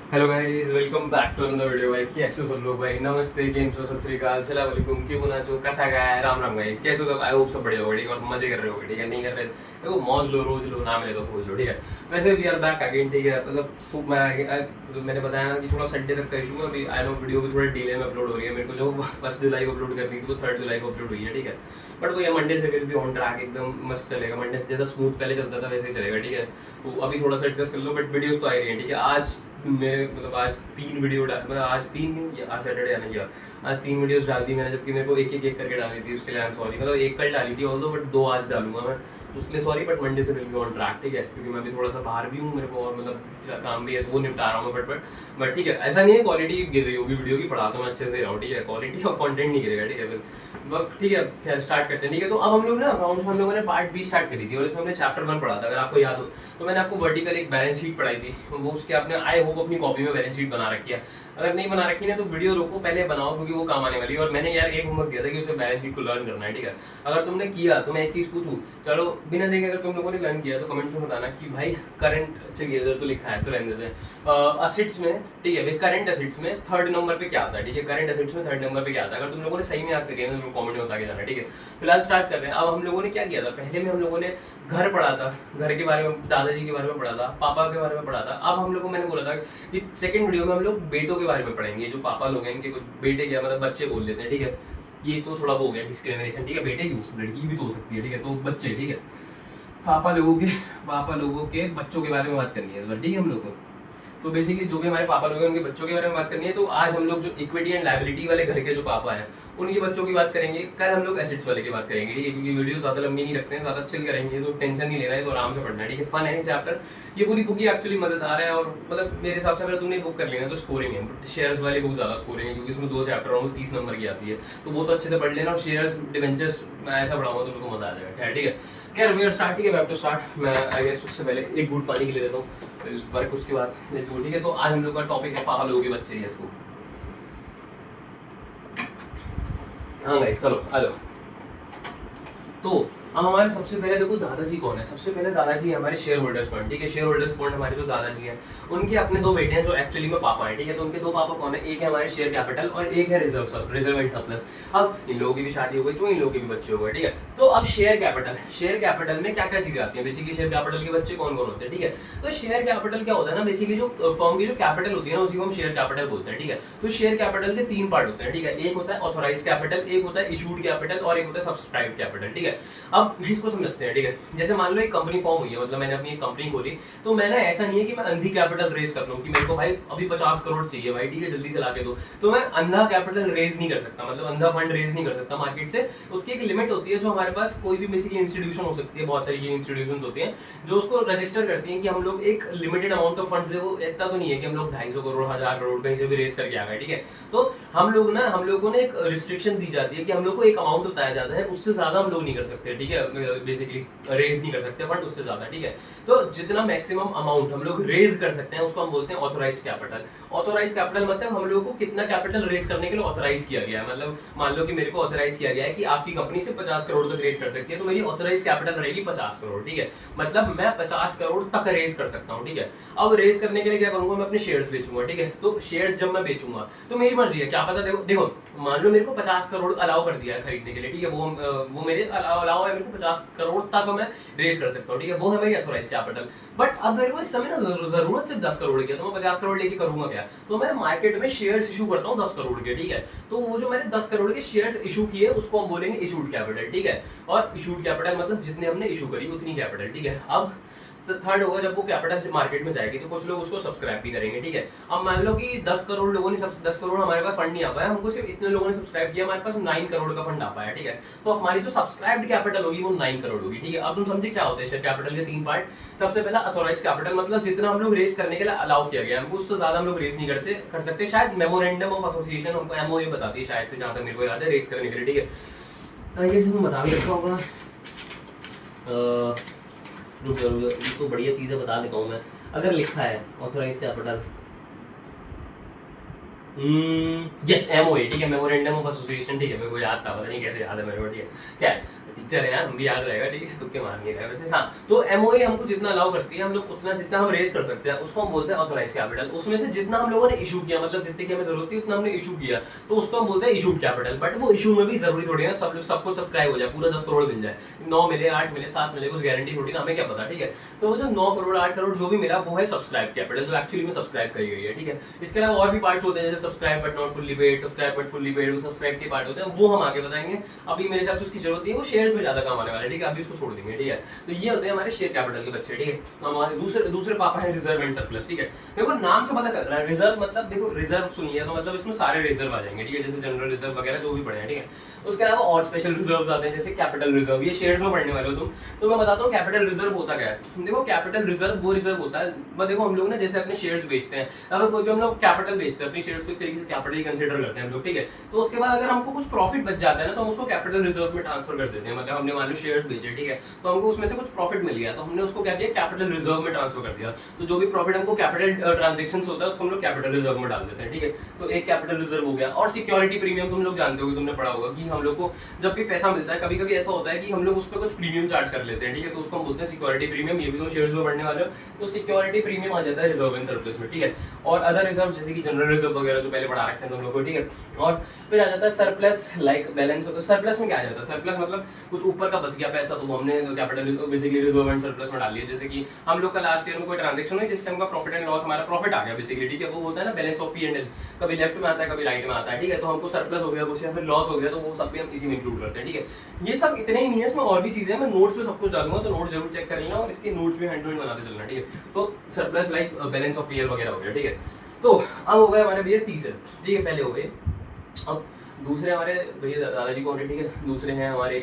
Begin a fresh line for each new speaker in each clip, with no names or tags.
Hello guys, welcome back to another video. भाई कैसे हो सब लोग? भाई नमस्ते, केम छो, सत श्री अकाल, सलाम वालेकुम, क्यों बुना जो कैसा गया है, राम राम गाइस। कैसे हो सब? आई होप सब बढ़िया होगा, ठीक है, और मजे कर रहे हो, ठीक है। नहीं कर रहे देखो, मौज लो, रोज लो, ना मिले तो खोज लो, ठीक है। वैसे वी आर बैक अगेन, ठीक है। मैंने बताया ना कि थोड़ा संडे तक का इशू है अभी। आई नो वीडियो भी थोड़ा डिले में अपलोड हो रही है। मेरे को जो 1 जुलाई को अपलोड करनी थी वो 3 जुलाई को अपलोड हुई है, ठीक है। बट वो ये मंडे से फिर भी ऑन ट्रैक एकदम मस्त चलेगा। मंडे से जैसा स्मूथ पहले चलता था वैसे ही चलेगा, ठीक है। तो अभी थोड़ा सा एडजस्ट कर लो, बट वीडियोस तो आ रही है, ठीक है। आज मेरे मतलब आज 3 वीडियो डाल, मतलब आज 3 नहीं, आज सैटरडे आने किया। आज 3 वीडियोस डाल दी मैंने, जबकि मेरे को एक करके डाली थी। उसके लिए आई एम सॉरी। मतलब एक कल डाली थी ऑल दो, बट 2 आज डालूंगा मैं, तो उसके लिए सॉरी। बट मंडे से विल बी ऑन ट्रैक, ठीक है। क्योंकि मैं भी थोड़ा सा बाहर भी हूँ, मेरे को और मतलब काम भी है, वो निपटा रहा हूँ फटफट। बट ठीक है, ऐसा नहीं है क्वालिटी गिर रही होगी वीडियो की, पढ़ाता मैं अच्छे से रहा हूँ, ठीक है। क्वालिटी और कंटेंट नहीं गिरेगा, ठीक है। फिर बस ठीक है, खैर स्टार्ट करते हैं, ठीक है। तो अब हम लोग ना अकाउंट्स में हम लोगों ने पार्ट बी स्टार्ट करी थी, और इसमें हमने चैप्टर 1 पढ़ा था, अगर आपको याद हो। तो मैंने आपको वर्टिकल एक बैलेंस शीट पढ़ाई थी, वो उसके आपने आई होप अपनी कॉपी में बैलेंस शीट बना रखी है। अगर नहीं बना रखी ना तो वीडियो रोको, पहले बनाओ, क्योंकि वो काम आने वाली है। और मैंने यार एक होमवर्क दिया था कि उसे बैलेंस शीट को लर्न करना है, ठीक है। अगर तुमने किया तो मैं एक चीज पूछूं, चलो बिना देखे अगर तुम लोगों ने लर्न किया तो कमेंट्स में बताना कि भाई करंट, चलिए इधर तो लिखा है तो रहने देते हैं। असेट्स में, ठीक है भाई, करंट असेट्स में 3rd नंबर पे क्या आता है, ठीक है। करंट असेट्स में 3rd नंबर पे क्या आता है? अगर तुम लोगों ने सही में याद करिए ना तो कमेंट में बता के जाना, ठीक है। फिलहाल स्टार्ट कर रहे हैं। अब हम लोगों ने क्या किया था, पहले में हम लोगों ने घर पढ़ा था, घर के बारे में, दादाजी के बारे में पढ़ा था, पापा के बारे में पढ़ा था। अब हम लोगों को मैंने बोला था कि सेकंड वीडियो में हम लोग बेटों के बारे में पढ़ेंगे। जो पापा लोग हैं इनके कुछ बेटे क्या, मतलब बच्चे बोल देते हैं, ठीक है। ये तो थोड़ा वो हो गया डिस्क्रिमिनेशन, ठीक है। बेटे क्यों, लड़की भी तो हो सकती है, ठीक है। तो बच्चे, ठीक है। पापा लोगों के पापा लोगों के बच्चों के बारे में बात करनी है इस बार, ठीक है हम लोग को। तो बेसिकली जो भी हमारे पापा लोग हैं उनके बच्चों के बारे में बात करनी है। तो आज हम लोग जो इक्विटी एंड लायबिलिटी वाले घर के जो पापा हैं उनके बच्चों की बात करेंगे। कल हम लोग एसेट्स वाले की बात करेंगे, ठीक है। क्योंकि वीडियो ज्यादा लंबी नहीं रखते हैं, ज्यादा चिल करेंगे, तो टेंशन नहीं लेना है, तो आराम से पढ़ना है, ठीक है। फन है चैप्टर, ये पूरी बुक ही एक्चुअली मजेदार है। और मतलब मेरे हिसाब से अगर तुमने बुक कर लेना तो स्कोरिंग है, बट शेयर्स वाली बुक ज्यादा स्कोरिंग है, क्योंकि इसमें 2 चैप्टर और 30 नंबर की आती है। तो वो तो अच्छे से पढ़ लेना। और शेयर्स डिवेंचर्स मैं ऐसा पढ़ाऊंगा तो तुमको मजा आ जाएगा, ठीक है। खैर we are starting back to start. मैं आई गेस उससे पहले एक घूंट पानी के लिए देता हूँ, वर्क उसके बाद जो, ठीक है। तो आज हम लोग का टॉपिक है पापा लोगों के बच्चे, है इसको। हाँ गाइस, चलो आ जाओ। तो अब हमारे सबसे पहले देखो दादाजी कौन है। सबसे पहले दादाजी हमारे शेयर होल्डर्स फंड, ठीक है। शेयर होल्डर्स फंड हमारे जो दादाजी हैं उनके अपने 2 बेटे हैं जो एक्चुअली में पापा हैं, ठीक है। तो उनके 2 पापा कौन है, एक है हमारे शेयर कैपिटल और एक है रिजर्व एंड सरप्लस। अब इन लोगों की भी शादी हो गई तो इन लोगों के भी बच्चे हो गए, ठीक है। तो अब शेयर कैपिटल में क्या क्या चीजें आती है, बेसिकली शेयर कैपिटल के बच्चे कौन कौन होते हैं, ठीक है। तो शेयर कैपिटल क्या होता है ना, बेसिकली जो फर्म की जो कैपिटल होती है ना उसी को हम शेयर कैपिटल बोलते हैं, ठीक है। तो शेयर कैपिटल के 3 पार्ट होते हैं, ठीक है। एक होता है ऑथोराइज कैपिटल, एक होता है इशूड कैपिटल और एक होता है सब्सक्राइब कैपिटल, ठीक है। अब इसको समझते हैं, ठीक है। जैसे मान लो एक कंपनी फॉर्म हुई है, मतलब मैंने अपनी एक कंपनी खोली, तो मैंने ऐसा नहीं है कि मैं अंधी कैपिटल रेज कर लूं कि मेरे को भाई अभी 50 करोड़ चाहिए भाई, ठीक है, जल्दी से लाके दो। तो मैं अंधा कैपिटल रेज नहीं कर सकता, मतलब अंधा फंड रेज नहीं कर सकता मार्केट से। उसकी एक लिमिट होती है जो हमारे पास कोई भी बेसिकली इंस्टीट्यूशन हो सकती है, बहुत तरीके की इंस्टीट्यूशन होती हैं जो उसको रजिस्टर करती हैं कि हम लोग एक लिमिटेड अमाउंट ऑफ फंड्स, देखो इतना तो नहीं है कि हम लोग 250 करोड़ 1000 करोड़ कहीं से भी रेज करके आ गए, ठीक है। तो हम लोगों ने एक रिस्ट्रिक्शन दी जाती है कि हम लोग को एक अमाउंट बताया जाता है, उससे ज्यादा हम लोग नहीं कर सकते, ठीक है। बेसिकली रेज नहीं कर सकते फंड उससे ज्यादा, ठीक है। तो जितना मैक्सिमम अमाउंट हम लोग रेज कर सकते हैं उसको हम बोलते हैं ऑथोराइज कैपिटल। ऑथोराइज कैपिटल मतलब हम लोगों को कितना कैपिटल रेज करने के लिए ऑथोराइज किया गया है। मतलब मान लो कि मेरे को ऑथोराइज किया गया है कि आपकी कंपनी से 50 करोड़ तक रेज कर सकती है, तो मेरी ऑथोराइज कैपिटल रहेगी 50 करोड़, ठीक है। मतलब मैं 50 करोड़ तक रेज कर सकता हूँ, ठीक है। अब रेज करने के लिए क्या करूंगा, मैं अपने शेयर्स बेचूंगा, ठीक है। तो शेयर्स जब मैं बेचूंगा तो मेरी मर्जी है, क्या पता, देखो देखो मान लो मेरे को 50 करोड़ अलाउ कर दिया है खरीदने के लिए, ठीक है। वो मेरे अलाउ है, मेरे को 50 करोड़ तक मैं रेज कर सकता हूँ, ठीक है। वो है मेरी अथोराइज कैपिटल। बट अब मेरे को इस समय ना जरूरत सिर्फ 10 करोड़ की है, तो मैं 50 करोड़ लेके करूंगा क्या, तो मैं मार्केट में शेयर्स इशू करता हूँ 10 करोड़ के, ठीक है। तो वो जो मैंने 10 करोड़ के शेयर्स इशू किए उसको हम बोलेंगे इशूड कैपिटल, ठीक है। और इशूड कैपिटल मतलब जितने हमने इशू करी उतनी कैपिटल, ठीक है। अब थर्ड होगा जब वो कैपिटल मार्केट में जाएगी तो कुछ लोग उसको सब्सक्राइब भी करेंगे, ठीक है। अब मान लो कि 10 करोड़ लोगों ने 10 करोड़ हमारे पास फंड नहीं आ पाया, हमको सिर्फ इतने लोगों ने सब्सक्राइब किया, हमारे पास 9 करोड़ का फंड आ पाया, ठीक है। तो हमारी जो सब्सक्राइब्ड कैपिटल होगी वो 9 करोड़ होगी, ठीक है। अब तुम समझे क्या होते हैं शेयर कैपिटल के 3 पार्ट। सबसे पहला अथोराइज कैपिटल, मतलब जितना हम लोग रेज करने के लिए अलाउ किया गया है, उससे ज्यादा हम लोग रेज नहीं कर सकते। शायद मेमोरेंडम ऑफ एसोसिएशन हमको एमओए बताती है शायद से, जहां तक मेरे को याद है, रेज करने के लिए, ठीक है। ये सिर्फ बता भी रखा होगा, रुक जाओ इसको बढ़िया चीजें बता देता हूँ मैं। अगर लिखा है ऑथोराइज कैपिटल, यस एमओए, ठीक है, मेमोरेंडम ऑफ एसोसिएशन, ठीक है। मेरे को याद था, पता नहीं कैसे याद है मेरे को, ठीक है। क्या है टीचर है यार, हम भी याद रहेगा, ठीक है, तुक्के मार नहीं रहे वैसे। हाँ, तो एमओए हमको जितना अलाउ करती है, हम लोग उतना जितना हम रेज कर सकते हैं उसको हम बोलते हैं ऑथराइज कैपिटल। उसमें से जितना हम लोगों ने इशू किया, मतलब जितने की हमें जरूरत थी उतना हमने इशू किया, तो उसको हम बोलते हैं इशूड कैपिटल। बट वो इशू में भी जरूरी थोड़ी है सबको सब्सक्राइब हो जाए, पूरा 10 करोड़ मिल जाए, 9 मिले, 8 मिले, 7 मिले, कुछ गारंटी थोड़ी ना, हमें क्या पता, ठीक है। तो वो जो 9 करोड़ 8 करोड़ जो भी मिला वो है सब्सक्राइब कैपिटल, जो एक्चुअली में सब्सक्राइब करी गई है, ठीक है। इसके अलावा और भी पार्ट्स होते हैं, जैसे subscribe but not fully paid, subscribe but fully paid, वो सब्सक्राइब के पार्ट होते हैं, वो हम आगे बताएंगे। अभी मेरे हिसाब से उसकी जरूरत नहीं है, वो शेयर्स में ज्यादा काम आने वाला है, ठीक है, अभी उसको छोड़ देंगे, ठीक है। तो ये होते हैं हमारे शेयर कैपिटल के बच्चे, ठीक है। तो हमारे दूसरे पापा है रिजर्व एंड सरप्लस, ठीक है। देखो नाम से पता चल रहा है, रिजर्व मतलब देखो रिजर्व सुनिए तो मतलब इसमें सारे रिजर्व आ जाएंगे, ठीक है, जैसे जनरल रिजर्व वगैरह जो भी पड़े हैं, ठीक है। उसके अलावा और स्पेशल रिजर्व्स आते हैं, जैसे कैपिटल रिजर्व, ये शेयर्स में पढ़ने वाले हो तुम, तो मैं बताता हूँ कैपिटल रिजर्व होता क्या है। देखो कैपिटल रिजर्व वो रिजर्व होता है, देखो हम लोग ना जैसे अपने शेयर्स बेचते हैं, अगर कोई भी हम लोग कैपिटल बेचते हैं अपनी शेयर्स को, एक तरीके से कैपिटल ही कंसीडर करते हैं हम लोग, ठीक है। तो उसके बाद अगर हमको कुछ प्रॉफिट बच जाता है ना, तो हम उसको कैपिटल रिजर्व में ट्रांसफर कर देते हैं। मतलब हमने मान लो शेयर्स बेचे, ठीक है, तो हमको उसमें से कुछ प्रॉफिट मिल गया, तो हमने उसको क्या किया, कैपिटल रिजर्व में ट्रांसफर कर दिया। तो जो भी प्रॉफिट हमको कैपिटल ट्रांजेक्शन होता है उसको हम लोग कैपिटल रिजर्व में डाल देते हैं, ठीक है। तो एक कैपिटल रिजर्व हो गया। और सिक्योरिटी प्रीमियम तुम लोग जानते हो, तुमने पढ़ा होगा कि हम लोग को जब भी पैसा मिलता है, कभी कभी ऐसा होता है कि हम लोग उस पर कुछ प्रीमियम चार्ज कर लेते हैं, ठीक है, तो उसको हम बोलते हैं सिक्योरिटी प्रीमियम। ये भी तुम शेयर्स में पढ़ने वाले हो, तो सिक्योरिटी प्रीमियम आ जाता है रिजर्व एंड सरप्लस में, ठीक है। और अदर रिजर्व जैसे कि जनरल रिजर्व वगैरह जो पहले पढ़ा रखे हैं तुम लोग को, ठीक है। और फिर आ जाता है सरप्लस, लाइक बैलेंस। सरप्लस में क्या आ जाता है, सरप्लस मतलब कुछ ऊपर का बच गया पैसा, तो वो हमने capital basically reserve and surplus में डाल लिया। जैसे कि हम लोग का लास्ट ईयर में कोई ट्रांजेक्शन हुई जिससे हमका प्रॉफिट एंड लॉस, हमारा प्रॉफिट आ गया बेसिकली, ठीक है, वो होता है ना बैलेंस ऑफ P&L, कभी लेफ्ट में आता है कभी राइट में आता है, ठीक है। तो हमको सरप्लस हो गया कुछ या फिर लॉस हो गया, तो वो सब भी हम इसी में इंक्लूड करते हैं, ठीक है। ये सब इतने ही नहीं है, इसमें और भी चीजें हैं, मैं नोट्स में सब कुछ डालूंगा, तो नोट्स जरूर चेक कर लेना और इसके नोट्स भी हैंड टू हैंड बनाते चलना, ठीक है। तो surplus like balance of PL वगैरह हो गया, ठीक है। तो अब हो गए हमारे भैया तीसरे, ठीक है, पहले हो गए। अब दूसरे हमारे भैया दादाजी कौन है, ठीक है, दूसरे हमारे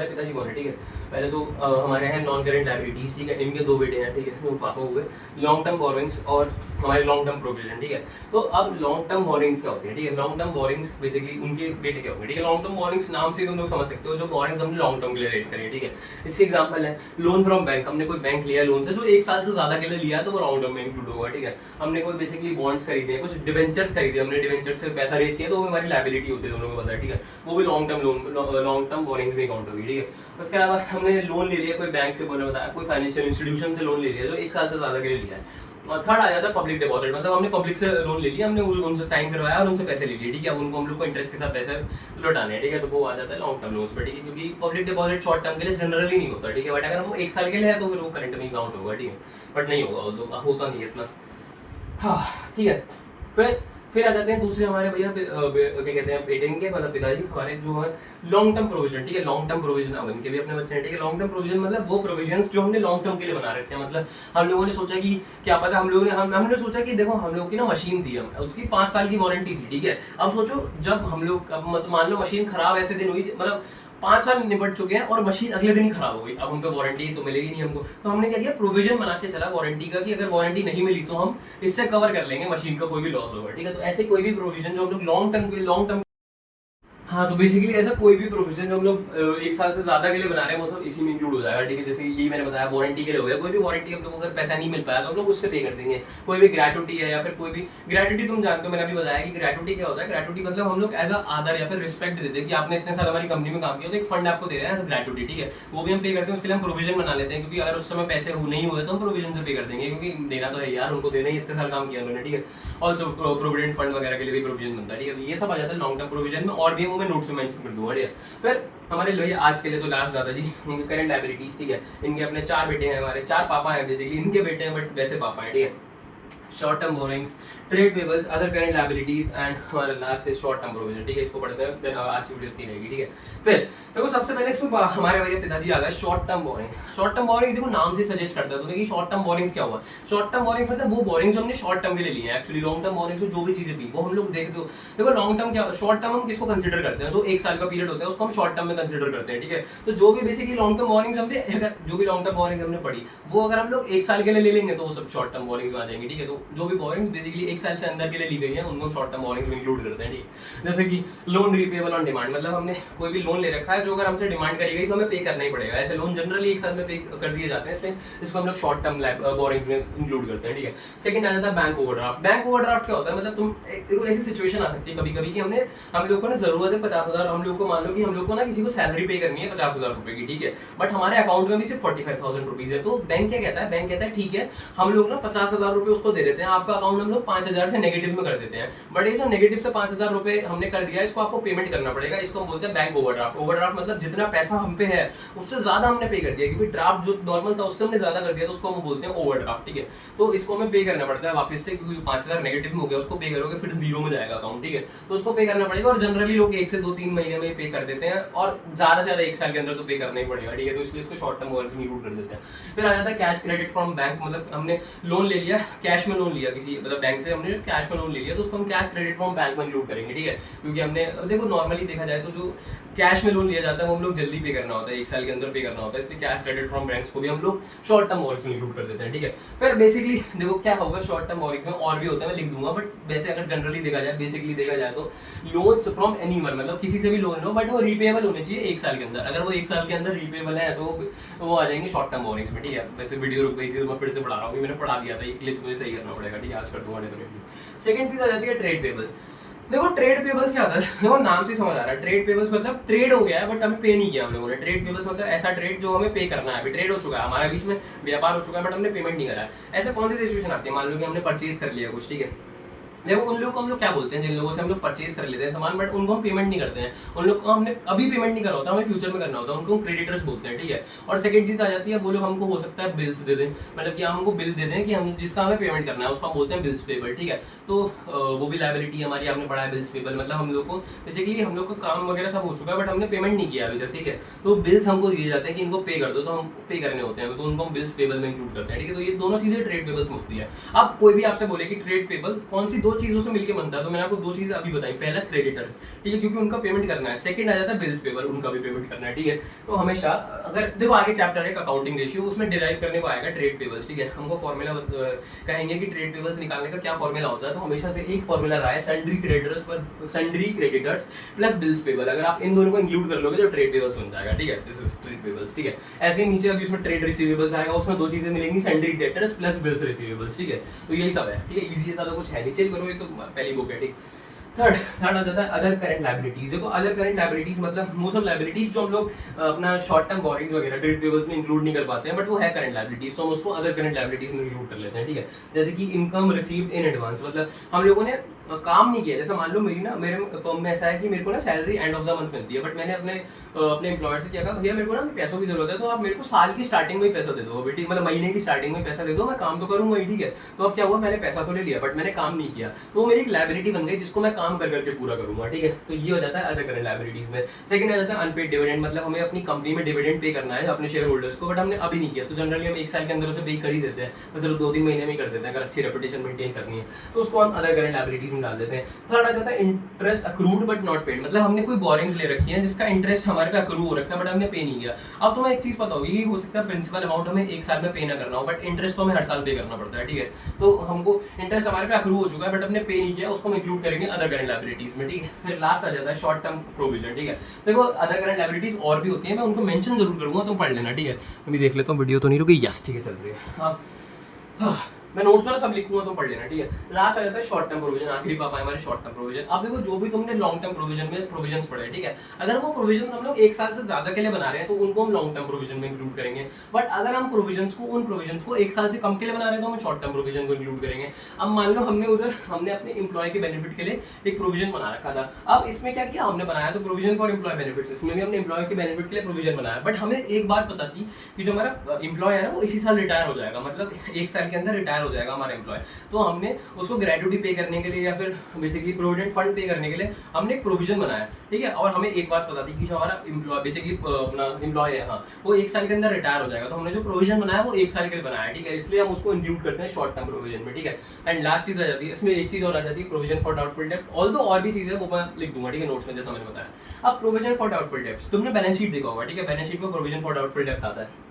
पिताजी कौन है, ठीक है। पहले तो हमारे हैं नॉन करेंट लायबिलिटीज, ठीक है, इनके 2 बेटे हैं, ठीक है, तो पापा हुए लॉन्ग टर्म बोरोइंग्स और हमारे लॉन्ग टर्म प्रोविजन, ठीक है। तो अब लॉन्ग टर्म बोरोइंग्स क्या होती है, ठीक है, लॉन्ग टर्म बोरोइंग्स बेसिकली उनके बेटे क्या होंगे, ठीक है। लॉन्ग टर्म बोरोइंग्स नाम से तुम लोग समझ सकते हो, जो बोरोइंग्स हमने लॉन्ग टर्म के लिए रेज करी, ठीक है। इसके एग्जांपल है लोन फ्रॉम बैंक, हमने कोई बैंक लिया लोन से जो 1 साल से ज्यादा के लिए लिया, तो वो लॉन्ग टर्म में इंक्लूड होगा, ठीक है। हमने कोई बेसिकली बॉन्ड्स खरीदे, कुछ डिवेंचर्स खरीदे, हमने डिवेंचर्स से पैसा रेज किया, तो वो हमारी लायबिलिटी होती है, तुम लोगों को पता है, ठीक है, वो भी लॉन्ग टर्म बोरोइंग्स में काउंट होगी, ठीक है। उसके अलावा हमने लोन ले लिया कोई बैंक से, बोले बताया कोई फाइनेंशियल इंस्टीट्यूशन से लोन ले लिया जो 1 साल से ज्यादा के लिए लिया है। और थर्ड आ जाता है पब्लिक डिपॉजिट, मतलब हमने पब्लिक से लोन ले लिया, हमने उनसे साइन करवाया और उनसे पैसे ले लिए, ठीक है। अब उनको हम लोग को इंटरेस्ट के साथ पैसे लौटाने हैं, ठीक है, तो वो आ जाता है लॉन्ग टर्म लोन्स पर, ठीक है, क्योंकि पब्लिक डिपॉजिट शॉर्ट टर्म के लिए जनरली नहीं होता, ठीक है। बट अगर वो 1 साल के लिए है तो फिर वो करंट में ही काउंट होगा, ठीक है, बट नहीं होगा, होता नहीं है इतना, हाँ, ठीक है। फिर आ जाते हैं दूसरे हमारे भैया क्या कहते हैं बेटे के, मतलब पिताजी हमारे जो है लॉन्ग टर्म प्रोविजन, ठीक है। लॉन्ग टर्म प्रोविजन, अब इनके भी अपने बच्चे हैं, ठीक है। लॉन्ग टर्म प्रोविजन मतलब वो प्रोविजंस जो हमने लॉन्ग टर्म के लिए बना रखे हैं, मतलब हम लोगों ने सोचा कि क्या पता, हम लोगों ने हमने सोचा कि देखो हम लोग की ना मशीन थी, उसकी 5 साल की वारंटी थी, ठीक है। अब सोचो जब हम लोग, अब मतलब मान लो मशीन खराब ऐसे दिन हुई, मतलब 5 साल निपट चुके हैं और मशीन अगले दिन ही खराब हो गई, अब हम पे वारंटी तो मिलेगी नहीं हमको, तो हमने क्या किया, प्रोविजन बना के चला वारंटी का कि अगर वारंटी नहीं मिली तो हम इससे कवर कर लेंगे मशीन का कोई भी लॉस होगा, ठीक है। तो ऐसे कोई भी प्रोविजन जो हम लोग लॉन्ग टर्म हाँ, तो बेसिकली ऐसा कोई भी प्रोविजन जो हम लोग 1 साल से ज्यादा के लिए बना रहे हैं वो सब इसी में इंक्लूड हो जाएगा, ठीक है। जैसे यही मैंने बताया वारंटी के लिए हो गया, कोई भी वारंटी हम लोग को अगर पैसा नहीं मिल पाया तो हम लोग उससे पे कर देंगे। कोई भी ग्रेटुटी है या फिर कोई भी ग्रेटुटी, तुम जानते हो मैंने अभी बताया कि ग्रेटुटी क्या होता है। ग्रेटुटी मतलब हम लोग एज अ आदर या फिर रिस्पेक्ट देते हैं कि आपने इतने साल हमारी कंपनी में काम किया तो एक फंड आपको दे रहे हैं एज अ ग्रेटुटी, ठीक है, वो भी हम पे करते हैं। उसके लिए हम प्रोविजन बना लेते हैं, क्योंकि अगर उस समय पैसे नहीं हुए तो हम प्रोविजन से पे कर देंगे, क्योंकि देना तो है यार, उनको देना ही, इतने साल काम किया उन्होंने, ठीक है। ऑल्सो प्रोविडेंट फंड वगैरह के लिए भी प्रोविजन बनता है, ठीक है। ये सब आ जाता है लॉन्ग टर्म प्रोविजन में, और भी वो मैं नोट्स में मेंशन कर दूंगा। फिर हमारे भैया आज के लिए तो लास्ट दादाजी, उनके करंट लायबिलिटीज, ठीक है। इनके अपने 4 बेटे हैं, हमारे 4 पापा हैं बेसिकली, इनके बेटे हैं बट वैसे पापा हैं, ठीक है। Short term borrowings, trade payables, other current liabilities and हमारा लास्ट है शॉर्ट टर्म प्रोविजन, ठीक है। इसको पढ़ते हैं, फिर आज की वीडियो इतनी रहेगी, ठीक है। फिर देखो सबसे पहले इसमें हमारे भैया पिताजी आ गए short term borrowing. Short term borrowings देखो नाम से सजेस्ट करता है तो देखिए शॉर्ट टर्म बोरिंग्स क्या हुआ। शॉर्ट टर्म बोरिंग्स मतलब वो बोरिंग्स जो हमने शॉर्ट टर्म के लिए लिए हैं। एक्चुअली लॉन्ग टर्म बोरिंग्स में जो भी चीजें थी वो हम लोग देखते हो, देखो लॉन्ग टर्म क्या, शॉर्ट टर्म हम किसको कंसीडर करते हैं, जो 1 साल का पीरियड होता है उसको हम शॉर्ट टर्म में कंसीडर करते हैं, ठीक है। तो जो भी बेसिकली लॉन्ग टर्म बोरिंग्स हमने, जो भी लॉन्ग टर्म बोरिंग्स हमने पढ़ी वो अगर हम लोग 1 साल के लिए ले लेंगे तो वो सब शॉर्ट टर्म बोरिंग्स में आ जाएंगे, ठीक है। तो जो भी बोरिंग्स बेसिकली 1 साल से अंदर के लिए ली गई है उनको हम शॉर्ट टर्म बोरिंग्स में इंक्लूड करते हैं, ठीक है। जैसे कि लोन रिपेबल ऑन डिमांड, मतलब हमने कोई भी लोन ले रखा है जो अगर हमसे डिमांड करी गई तो हमें पे करना ही पड़ेगा। ऐसे लोन जनरली 1 साल में पे कर दिए जाते हैं, इसलिए इसको हम लोग शॉर्ट टर्म बोरिंग्स में इंक्लूड करते हैं, ठीक है। सेकंड आ जाता है बैंक ओवरड्राफ्ट। बैंक ओवरड्राफ्ट क्या होता है, मतलब तुम ऐसी सिचुएशन आ सकती है कभी कभी कि हम लोग को ना जरूरत है 50,000, हम लोग को मान लो कि हम लोग को ना किसी को सैलरी पे करनी है 50,000 रुपए की, ठीक है, बट हमारे अकाउंट में भी सिर्फ 45,000 रुपीज है। तो बैंक क्या कहता है, बैंक कहता है ठीक है हम लोग ना 50,000 रुपए उसको दे देते हैं, आपका अकाउंट हम लोग 5,000 से नेगेटिव में कर देते हैं, बट ये जो नेगेटिव से 5,000 रुपए हमने कर दिया इसको आपको पेमेंट करना पड़ेगा। इसको हम बोलते हैं बैंक ओवरड्राफ्ट। ओवरड्राफ्ट मतलब जितना पैसा हम पे है उससे ज्यादा हमने पे कर दिया, क्योंकि ड्राफ्ट जो नॉर्मल था उससे हमने ज्यादा कर दिया, तो उसको हम बोलते हैं ओवरड्राफ्ट, ठीक है। तो इसको हमें पे करना पड़ता है वापस से, क्योंकि 5,000 नेगेटिव में हो गया, उसको पे करोगे फिर जीरो में जाएगा अकाउंट, ठीक है, तो उसको पे करना पड़ेगा। और जनरली लोग 1 से 2-3 महीने में पे कर देते हैं, और ज्यादा से ज्यादा 1 साल के अंदर तो पे करना ही पड़ेगा, ठीक है, तो इसलिए इसको शॉर्ट टर्म बोरिंग्स में इंक्लूड कर देते हैं। फिर आ जाता है कैश क्रेडिट फ्रॉम बैंक, मतलब हमने लोन ले लिया, कैश में लोन लिया किसी, मतलब बैंक से हमने कैश में लोन ले लिया, तो उसको हम कैश क्रेडिट फ्रॉम बैंक में इंक्लूड करेंगे, ठीक है, क्योंकि हमने देखो नॉर्मली देखा जाए तो जो कैश में लोन लिया जाता है वो हम लोग जल्दी पे करना होता है, 1 साल के अंदर पे करना होता है, इसलिए कैश क्रेडिट फ्रॉम बैंक्स को भी हम लोग शॉर्ट टर्म बोरिंग्स में इंक्लूड कर देते हैं, ठीक है। फिर बेसिकली देखो क्या होगा शॉर्ट टर्म बोरिंग्स में, और भी होता है मैं लिख दूंगा, बट वैसे अगर जनरली देखा जाए, बेसिकली देखा जाए तो लोन्स फ्रॉम एनीवन, मतलब किसी से भी लोन लो बट वो रिपेबल होने चाहिए 1 साल के अंदर। अगर वो 1 साल के अंदर रिपेबल है तो वो आ जाएंगे शॉर्ट टर्म बोरिंग्स में, ठीक है। वैसे वीडियो रुक गई थी तो मैं फिर से पढ़ा रहा हूँ, मैंने पढ़ा दिया था, ये ग्लिच मुझे सही करना पड़ेगा, ठीक है, आज कर दूंगा डेफिनेटली। सेकंड चीज आ जाती है ट्रेड पेबल्स। देखो ट्रेड पेबल्स क्या होता है, देखो नाम से समझ आ रहा है, ट्रेड पेबल्स मतलब ट्रेड हो गया है बट हमें पे नहीं किया हम लोगों ने। ट्रेड पेबल्स मतलब ऐसा ट्रेड जो हमें पे करना है, अभी ट्रेड हो चुका है हमारे बीच में, व्यापार हो चुका है बट हमने पेमेंट नहीं करा है। ऐसे कौन सी सिचुएशन आती है, मान लो कि हमने परचेज कर लिया कुछ, ठीक है, देखो उन लोगों को हम लोग क्या बोलते हैं, जिन लोगों से हम लोग परचेज कर लेते हैं सामान बट उनको हम पेमेंट नहीं करते हैं, उन लोग को हमने अभी पेमेंट नहीं करा होता, हमें फ्यूचर में करना होता है, उनको हम क्रेडिटर्स बोलते हैं, ठीक है। और सेकंड चीज आ जाती है, वो लोग हमको हो सकता है बिल्स दे दें, मतलब कि हमको बिल दे दें कि हम जिसका हमें पेमेंट करना है, उसको हम बोलते हैं बिल्स पेबल, ठीक है। तो वो भी लायबिलिटी हमारी, आपने पढ़ा है बिल्स पेबल, मतलब हम लोग को बेसिकली हम लोग का काम वगैरह सब हो चुका है बट हमने पेमेंट नहीं किया अभी तक, ठीक है, तो बिल्स हमको दिए जाते हैं कि इनको पे कर दो, तो हम पे करने होते हैं, तो उनको हम बिल्स पेबल में इंक्लूड करते हैं, ठीक है। तो ये दोनों चीजें ट्रेड पेबल्स में होती है। अब कोई भी आपसे बोले कि ट्रेड पेबल कौन सी 2 चीजों से मिलकर बनता है, तो मैंने आपको 2 चीजें अभी बताई, पहला क्रेडिटर्स, ठीक है, क्योंकि उनका पेमेंट करना है, सेकंड आ जाता है बिल्स पेबल, उनका भी पेमेंट करना है, ठीक है। तो हमेशा अगर देखो आगे चैप्टर है अकाउंटिंग रेशियो, उसमें डिराइव करने को आएगा ट्रेड पेबल्स, ठीक है, हमको फॉर्मूला कहेंगे कि ट्रेड पेबल्स निकालने का क्या फॉर्मूला होता है, तो हमेशा से एक फॉर्मूला रहा है sundry creditors plus bills payable. अगर आप इन दोनों को इंक्लूड कर लोगे तो ट्रेड पेबल्स बन जाएगा, ठीक है, दिस इज ट्रेड पेबल्स, ठीक है। ऐसे ही नीचे अभी उसमें ट्रेड रिसीवेबल्स आएगा, उसमें 2 चीजें मिलेंगी, sundry debtors plus bills receivables, ठीक है। तो यही सब है, ठीक है, इजी है, ज्यादा कुछ है नहीं, चेक करो, ये तो पहली बुक है, ठीक। थर्ड आ जाता है अदर करंट लायबिलिटीज। देखो अदर करंट लायबिलिटीज मतलब मोस्ट ऑफ लायबिलिटीज जो हम लोग अपना शॉर्ट टर्म बोरिंग्स वगैरह ट्रेड पेबल्स में इंक्लूड नहीं कर पाते हैं, बट वो है करंट लायबिलिटीज, तो हम उसको अदर करंट लायबिलिटीज में इंक्लूड कर लेते हैं, ठीक है। जैसे कि इनकम रिसीव्ड इन एडवांस, मतलब हम लोगों ने काम नहीं किया, जैसे मान लो मेरे फर्म में ऐसा है कि मेरे को ना salary end of the month मिलती है, बट मैंने अपने एम्प्लॉयर से क्या कहा, भैया मेरे को ना पैसों की जरूरत है, तो आप मेरे को साल की स्टार्टिंग में ही पैसा दे दो बेटी, मतलब महीने की स्टार्टिंग में पैसा दे दो, मैं काम तो करूंगा ही, ठीक है। तो अब क्या हुआ, मैंने पैसा तो ले लिया बट मैंने काम नहीं किया, तो वो मेरी एक लायबिलिटी बन गई जिसको मैं काम कर करके पूरा करूंगा, ठीक है। तो ये हो जाता है अदर करंट लायबिलिटीज में। सेकंड आ जाता है अनपेड डिविडेंड, मतलब हमें अपनी कंपनी में डिविडेंड पे करना है अपने शेयर होल्डर्स को, बट हमने अभी नहीं किया, तो जनरली हम 1 साल के अंदर उसे पे कर ही देते हैं, तो चलो 2-3 महीने में कर देते हैं अगर अच्छी रेपुटेशन मेंटेन करनी है, तो उसको हम अदर करंट लायबिलिटीज में डाल देते हैं। थर्ड आ जाता है interest accrued but not paid, मतलब हमने कोई बोरिंग्स ले रखी है जिसका इंटरेस्ट हमारे पे अक्रू हो रखा है बट हमने पे नहीं किया। अब तुम्हें एक चीज पता होगी, हो सकता है प्रिंसिपल अमाउंट हमें 1 साल में पे ना करना हो, बट इंटरेस्ट तो हमें हर साल पे करना पड़ता है, ठीक है। तो हमको इंटरेस्ट हमारे पे अक्रू हो चुका है बट हमने पे नहीं किया, उसको हम इंक्लूड करेंगे अदर करंट लायबिलिटीज में, ठीक है। फिर लास्ट आ जाता है शॉर्ट टर्म प्रोविजन, ठीक है। देखो अदर करंट लायबिलिटीज और भी होती है, मैं उनको मेंशन जरूर करूंगा, तुम पढ़ लेना, ठीक है। अभी देख लेता हूँ वीडियो तो नहीं रुकी, यस ठीक है चल रही है, हाँ मैं नोट्स में सब लिखूंगा तो पढ़ लेना, ठीक है। लास्ट आ जाता है शॉर्ट टर्म प्रोविजन, आखिरी पापा हमारे शॉर्ट टर्म प्रोविजन। अब देखो जो भी तुमने लॉन्ग टर्म प्रोविजन में प्रोविजंस पढ़े, ठीक है, अगर वो प्रोविजंस हम लोग 1 साल से ज्यादा के लिए बना रहे हैं तो उनको हम लॉन्ग टर्म प्रोविजन में इंक्लूड करेंगे, बट अगर हम उन प्रोविजंस को 1 साल से कम के लिए बना रहे हैं तो हम शॉर्ट टर्म प्रोविजन को इंक्लूड करेंगे। अब मान लो हमने अपने एम्प्लॉय के बेनिफिट के लिए एक प्रोविजन बना रखा था, अब इसमें क्या किया हमने बनाया, तो प्रोविजन फॉर एम्प्लॉय बेनिफिट्स, इसमें भी हमने एम्प्लॉय के बेनिफिट के लिए प्रोविजन बनाया, बट हमें एक बात पता थी कि जो हमारा एम्प्लॉय है ना वो इसी साल रिटायर हो जाएगा, मतलब 1 साल के अंदर रिटायर हो जाएगा हमारा एम्प्लॉय, तो हमने उसको ग्रेजुटी पे करने के लिए या फिर बेसिकली प्रोविडेंट फंड पे करने के लिए हमने एक प्रोविजन बनाया, ठीक है। और हमें एक बात पता थी कि जो हमारा एम्प्लॉय बेसिकली अपना एम्प्लॉय है, हाँ वो 1 साल के अंदर रिटायर हो जाएगा, तो हमने जो प्रोविजन बनाया वो 1 साल के लिए बनाया, ठीक है, इसलिए हम उसको इंक्लूड करते हैं शॉर्ट टर्म प्रोविजन में, ठीक है। एंड लास्ट चीज आ जाती है इसमें, एक चीज और आ जाती है प्रोविजन फॉर डाउटफुल डेब्ट, ऑल्दो और भी चीजें वो मैं लिख दूंगा, ठीक है, नोट्स में जैसा मैंने बताया। अब प्रोविजन फॉर डाउटफुल डेब्ट तुमने बैलेंस शीट देखा होगा, ठीक है, बैलेंस शीट में प्रोविजन फॉर डाउटफुल डेब्ट आता है,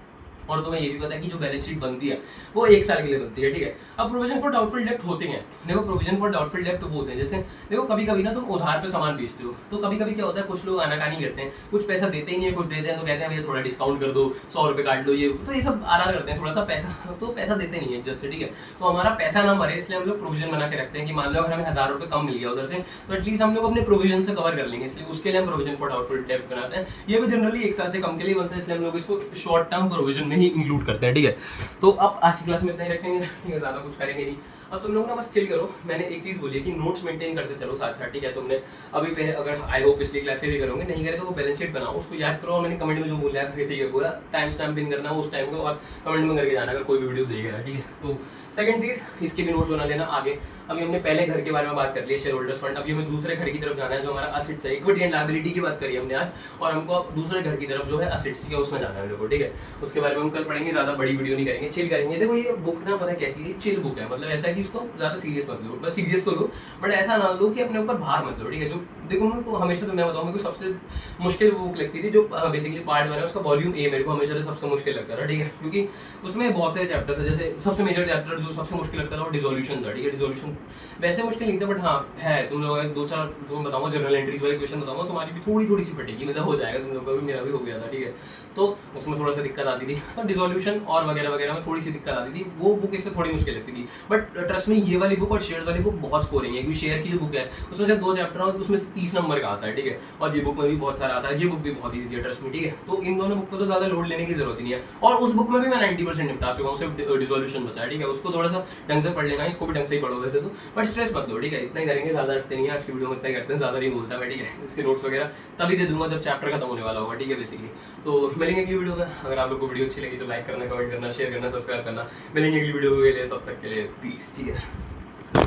और तुम्हें ये भी पता है कि जो बैलेंस शीट बनती है वो 1 साल के लिए बनती है, ठीक है। अब प्रोविजन फॉर डाउटफुल डेब्ट होते हैं, देखो प्रोविजन फॉर डाउटफुल डेब्ट वो होते हैं, जैसे देखो कभी कभी ना तुम उधार पे सामान बेचते हो, तो कभी कभी क्या होता है कुछ लोग आनाकानी करते हैं, कुछ पैसा देते ही नहीं है, कुछ देते हैं तो कहते हैं भैया थोड़ा डिस्काउंट कर दो, 100 रुपये काट लो, ये तो ये सब आर करते हैं, थोड़ा सा पैसा तो पैसा देते नहीं है इज्जत से, ठीक है। तो हमारा पैसा ना मरे इसलिए हम लोग प्रोविजन बना के रखते हैं कि मान लो अगर हमें 1000 रुपये कम मिल गया उधर से, तो एटलीस्ट हम लोग अपने प्रोविजन से कवर कर लेंगे, इसलिए उसके लिए हम प्रोविजन फॉर डाउटफुल डेब्ट बनाते हैं। ये भी जनरली 1 साल से कम के लिए बनता है, इसलिए हम लोग इसको शॉर्ट टर्म प्रोविजन में ही इंक्लूड करते हैं, ठीक है। तो अब आज की क्लास में इतना ही रखेंगे, ठीक है, ज़्यादा कुछ करेंगे नहीं। अब तुम लोग ना बस चिल करो, मैंने एक चीज़ बोली है कि नोट्स मेंटेन करते चलो साथ साथ, ठीक है। तुमने अभी पे अगर आई होप पिछली क्लास से भी करोगे, नहीं करे तो वो बैलेंस शीट बनाओ, उसको याद करो, और मैंने कमेंट में जो बोला है ठीक है पूरा टाइम स्टैम्प पिन करना उस टाइम को, और कमेंट में करके जाना अगर कोई भी वीडियो देखेगा, ठीक है। तो सेकंड चीज़, इसके भी नोट्स बना लेना आगे। अभी हमने पहले घर के बारे में बात कर ली, शेयर होल्डर्स फंड, अभी हमें दूसरे घर की तरफ जाना है जो हमारा असेट्स है, इक्विटी एंड लायबिलिटी की बात करी हमने आज, और हमको दूसरे घर की तरफ जो है असेट्स की उसमें जाना है हम लोग को, ठीक है। उसके बारे में हम कल पढ़ेंगे, ज़्यादा बड़ी वीडियो नहीं करेंगे, चिल करेंगे। देखो ये बुक ना पता है कैसी है, चिल बुक है, मतलब ऐसा है कि इसको ज़्यादा सीरियस मत लो, बस सीरियस तो लो बट ऐसा ना लो कि अपने ऊपर भार मत लो, ठीक है। जो देखो मेरे को हमेशा, तो मैं बताऊँ मेरे को सबसे मुश्किल बुक लगती थी जो बेसिकली पार्ट 1 है उसका वॉल्यूम ए, मेरे को हमेशा से सबसे मुश्किल लगता था, ठीक है, क्योंकि उसमें बहुत सारे चैप्टर्स है। जैसे सबसे मेजर चैप्टर जो सबसे मुश्किल लगता था वो डिसोल्यूशन था, ठीक है। डिसोल्यूशन वैसे मुश्किल नहीं था बट हाँ है, तुम लोग 2-4 जो मैं बताऊंगा जनरल एंट्रीज वाले क्वेश्चन बताऊंगा, तुम्हारी भी थोड़ी सी फटेगी, मतलब हो जाएगा, तुम लोग का भी मेरा भी हो गया था, ठीक है। तो उसमें थोड़ा सा दिक्कत आती थी, तो डिसोल्यूशन और वगैरह वगैरह में थोड़ी सी दिक्कत आती थी, वो बुक इससे थोड़ी मुश्किल लगती थी। बट ट्रस्ट में ये वाली बुक और शेयर वाली बुक बहुत स्कोरिंग है, क्योंकि शेयर की जो बुक है उसमें सिर्फ 2 चैप्टर और उसमें से 30 नंबर का आता है, ठीक है। और ये बुक में भी बहुत सारा आता है, ये बुक भी बहुत ईजी है ट्रस्ट में, ठीक है। तो इन दोनों बुक को तो ज़्यादा लोड लेने की जरूरत नहीं है, और उस बुक में भी मैं 90% निपटा चुका हूँ, सिर्फ डिसोल्यूशन बचा है, ठीक है। उसको थोड़ा सा ढंग से पढ़ लेना, इसको भी ढंग से ही पढ़ो वैसे तो, बट स्ट्रेस मत दो, ठीक है। इतना ही करेंगे, ज़्यादा रखते नहीं है, आज की वीडियो में इतना ही करते हैं, ज़्यादा नहीं बोलता मैं, ठीक है। इसके नोट्स वगैरह तभी दे दूंगा जब चैप्टर खत्म होने वाला होगा, ठीक है बेसिकली। तो मिलेंगे अगली वीडियो में, अगर आप लोग को वीडियो अच्छी लगी तो लाइक करना, कमेंट करना, शेयर करना, सब्सक्राइब करना। मिलेंगे अगली वीडियो के लिए, तब तक के लिए पीस, ठीक है।